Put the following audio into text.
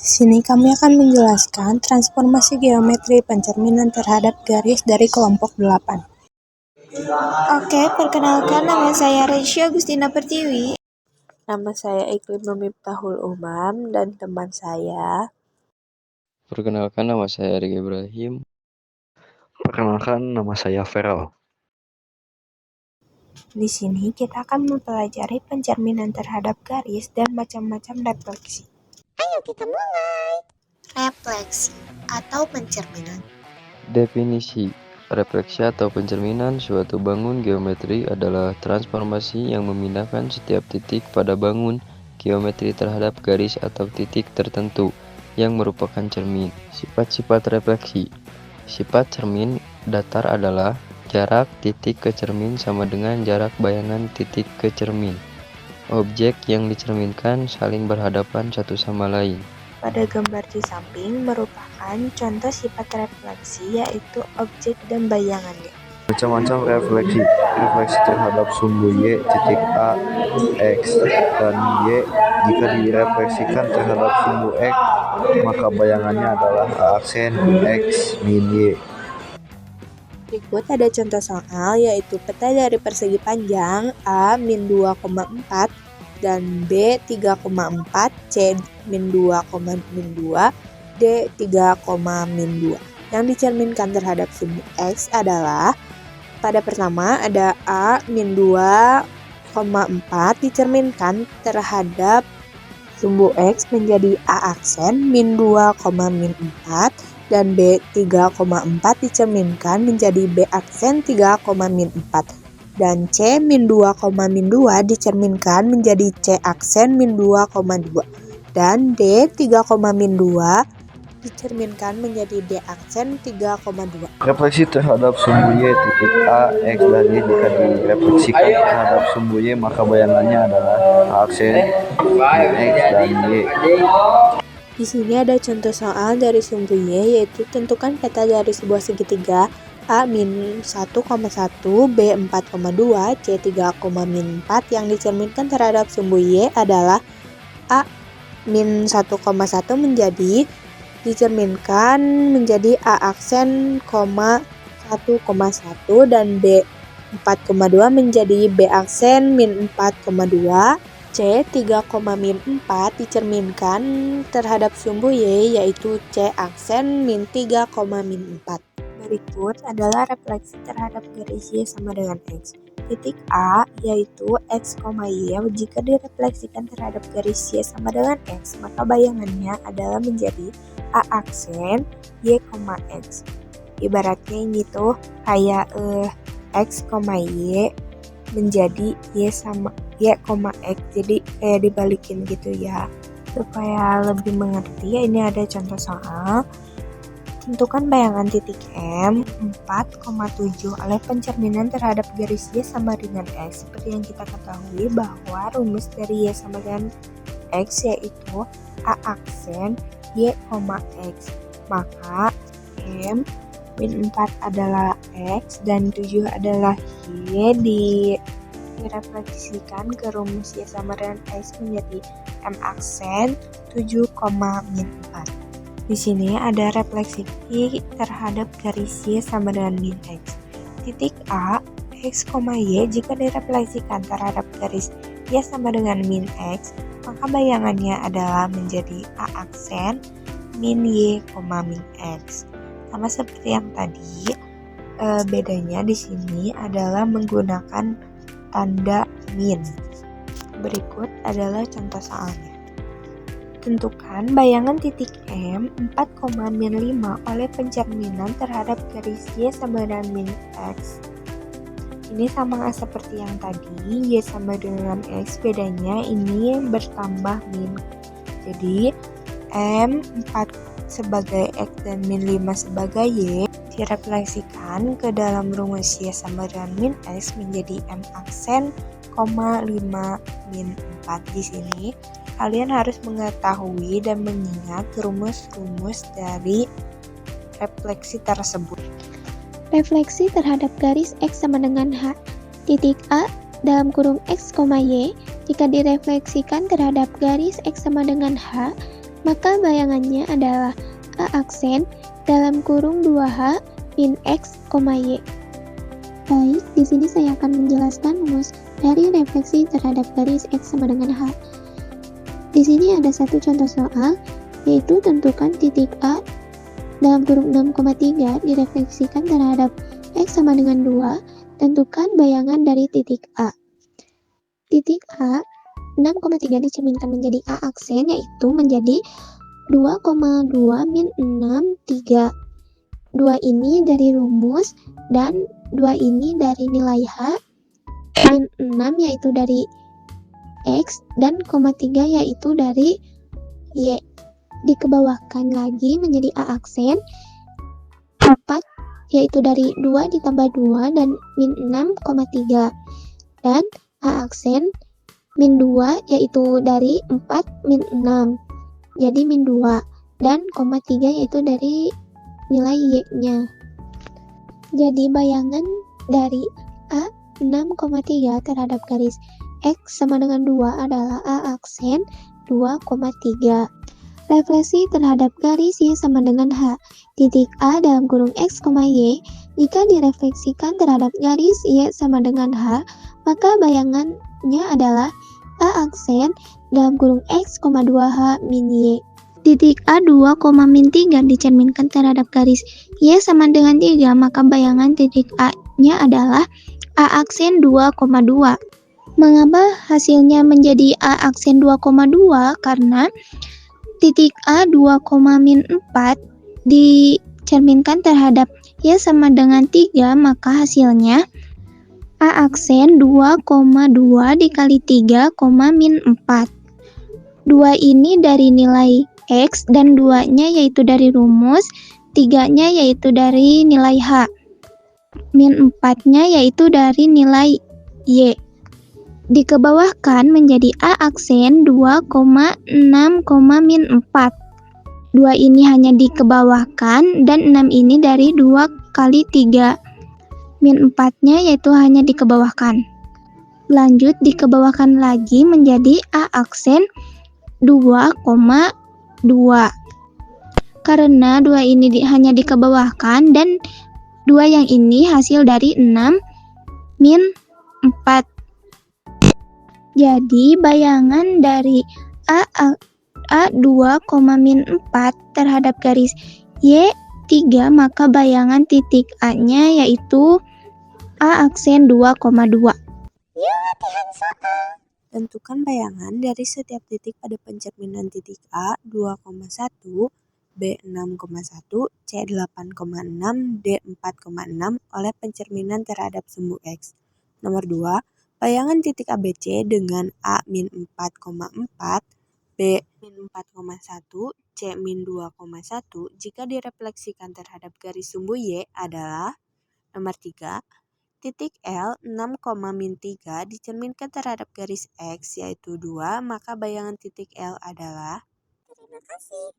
Di sini kami akan menjelaskan transformasi geometri pencerminan terhadap garis dari kelompok 8. Oke, perkenalkan nama saya Reisha Agustina Pertiwi. Nama saya Iklim Miftahul Umam dan teman saya. Perkenalkan, nama saya Erik Ibrahim. Perkenalkan, nama saya Feral. Di sini kita akan mempelajari pencerminan terhadap garis dan macam-macam refleksi. Ayo kita mulai. Refleksi atau pencerminan. Definisi: refleksi atau pencerminan suatu bangun geometri adalah transformasi yang memindahkan setiap titik pada bangun geometri terhadap garis atau titik tertentu yang merupakan cermin. Sifat-sifat refleksi: sifat cermin datar adalah jarak titik ke cermin sama dengan jarak bayangan titik ke cermin. Objek yang dicerminkan saling berhadapan satu sama lain. Pada gambar di samping merupakan contoh sifat refleksi, yaitu objek dan bayangannya. Macam-macam refleksi. Refleksi terhadap sumbu Y titik A, X, dan Y. Jika direfleksikan terhadap sumbu X, maka bayangannya adalah A aksen X min Y. Berikut ada contoh soal, yaitu peta dari persegi panjang A min 2,4 dan B 3,4, C min 2,2, D 3,2. Yang dicerminkan terhadap sumbu X adalah, pada pertama ada A min 2,4 dicerminkan terhadap sumbu X menjadi A aksen min 2,4 dan B 3,4 dicerminkan menjadi B aksen 3,4 dan C min 2,2 dicerminkan menjadi C aksen min 2,2 dan D 3,2 dicerminkan menjadi D aksen 3,2. Refleksi terhadap sumbu Y titik A, X, dan Y. Jika direfleksikan terhadap sumbu Y, maka bayangannya adalah A aksen X dan Y. Di sini ada contoh soal dari sumbu Y, yaitu tentukan peta dari sebuah segitiga A min 1,1, B 4,2, C 3,4 yang dicerminkan terhadap sumbu Y adalah A min 1,1 dicerminkan menjadi A aksen, 1,1 dan B 4,2 menjadi B aksen min 4,2. C 3,4 dicerminkan terhadap sumbu Y, yaitu C aksen min 3,4. Berikut adalah refleksi terhadap garis Y sama dengan X. Titik A, yaitu X, Y, jika direfleksikan terhadap garis Y sama dengan X, maka bayangannya adalah menjadi A aksen Y, X. Ibaratnya ini tuh kayak X, Y menjadi Y sama Y, X, jadi kayak dibalikin gitu ya. Supaya lebih mengerti, ini ada contoh soal. Tentukan bayangan titik M 4,7 oleh pencerminan terhadap garis Y sama dengan X. Seperti yang kita ketahui bahwa rumus dari Y sama dengan X yaitu A aksen Y, X. Maka M min 4 adalah X dan 7 adalah Y, direfleksikan ke rumus Y sama dengan X menjadi M aksen 7, min 4. Di sini ada refleksi terhadap garis Y sama dengan min X. Titik A, X, Y jika direfleksikan terhadap garis Y sama dengan min X, maka bayangannya adalah menjadi A aksen min Y, min X. Sama seperti yang tadi, bedanya di sini adalah menggunakan tanda min. Berikut adalah contoh soalnya. Tentukan bayangan titik M 4,5 oleh pencerminan terhadap garis Y sama dengan min X. Ini sama seperti yang tadi, Y sama dengan X, bedanya ini bertambah min. Jadi M 4 sebagai X dan min 5 sebagai Y direfleksikan ke dalam rumus Y sama dengan min X menjadi M aksen, 5 min 4. Di sini kalian harus mengetahui dan mengingat rumus-rumus dari refleksi tersebut. Refleksi terhadap garis X sama dengan H. Titik A dalam kurung X, Y jika direfleksikan terhadap garis X sama dengan H, maka bayangannya adalah A aksen dalam kurung 2H min X, Y. Baik, di sini saya akan menjelaskan rumus dari refleksi terhadap garis X sama dengan H. Di sini ada satu contoh soal, yaitu tentukan titik A dalam kurung 6,3 direfleksikan terhadap X sama dengan 2, tentukan bayangan dari titik A. Titik A 6,3 dicerminkan menjadi A aksen, yaitu menjadi 2,2 min 6, 3. 2 ini dari rumus dan 2 ini dari nilai H, min 6 yaitu dari X, dan 3 yaitu dari Y. Dikebawahkan lagi menjadi A aksen, 4 yaitu dari 2 ditambah 2 dan min 6,3. Dan A aksen min 2 yaitu dari 4 min 6. Jadi min 2 dan 3 yaitu dari nilai Y-nya. Jadi bayangan dari A 6,3 terhadap garis X sama dengan 2 adalah A aksen 2,3. Refleksi terhadap garis Y sama dengan H. Titik A dalam kurung X, Y jika direfleksikan terhadap garis Y sama dengan H, maka bayangannya adalah A aksen dalam kurung X, 2H min Y. Titik A 2, min 3 dicerminkan terhadap garis Y sama dengan 3, maka bayangan titik A-nya adalah A aksen 2,2. Mengapa hasilnya menjadi A aksen 2,2? Karena titik A 2, min 4 dicerminkan terhadap Y sama dengan 3, maka hasilnya A aksen 2,2 dikali 3, min 4. 2 ini dari nilai X dan 2-nya yaitu dari rumus, 3-nya yaitu dari nilai H. Min 4-nya yaitu dari nilai Y. Dikebawahkan menjadi A aksen 2,6, min 4. 2 ini hanya dikebawahkan dan 6 ini dari 2 kali 3. Min 4-nya yaitu hanya dikebawahkan. Lanjut dikebawahkan lagi menjadi A aksen 2,2. Karena 2 ini hanya dikebawahkan dan 2 yang ini hasil dari 6 min 4. Jadi bayangan dari A 2, min 4 terhadap garis Y 3, maka bayangan titik A-nya yaitu A aksen 2,2. Tentukan bayangan dari setiap titik pada pencerminan titik A 2,1, B 6,1, C 8,6, D 4,6 oleh pencerminan terhadap sumbu X. Nomor 2. Bayangan titik ABC dengan A min 4,4, B min 4,1, C min 2,1 jika direfleksikan terhadap garis sumbu Y adalah. Nomor 3. Titik L 6, min 3 dicerminkan terhadap garis X yaitu 2, maka bayangan titik L adalah. Terima kasih.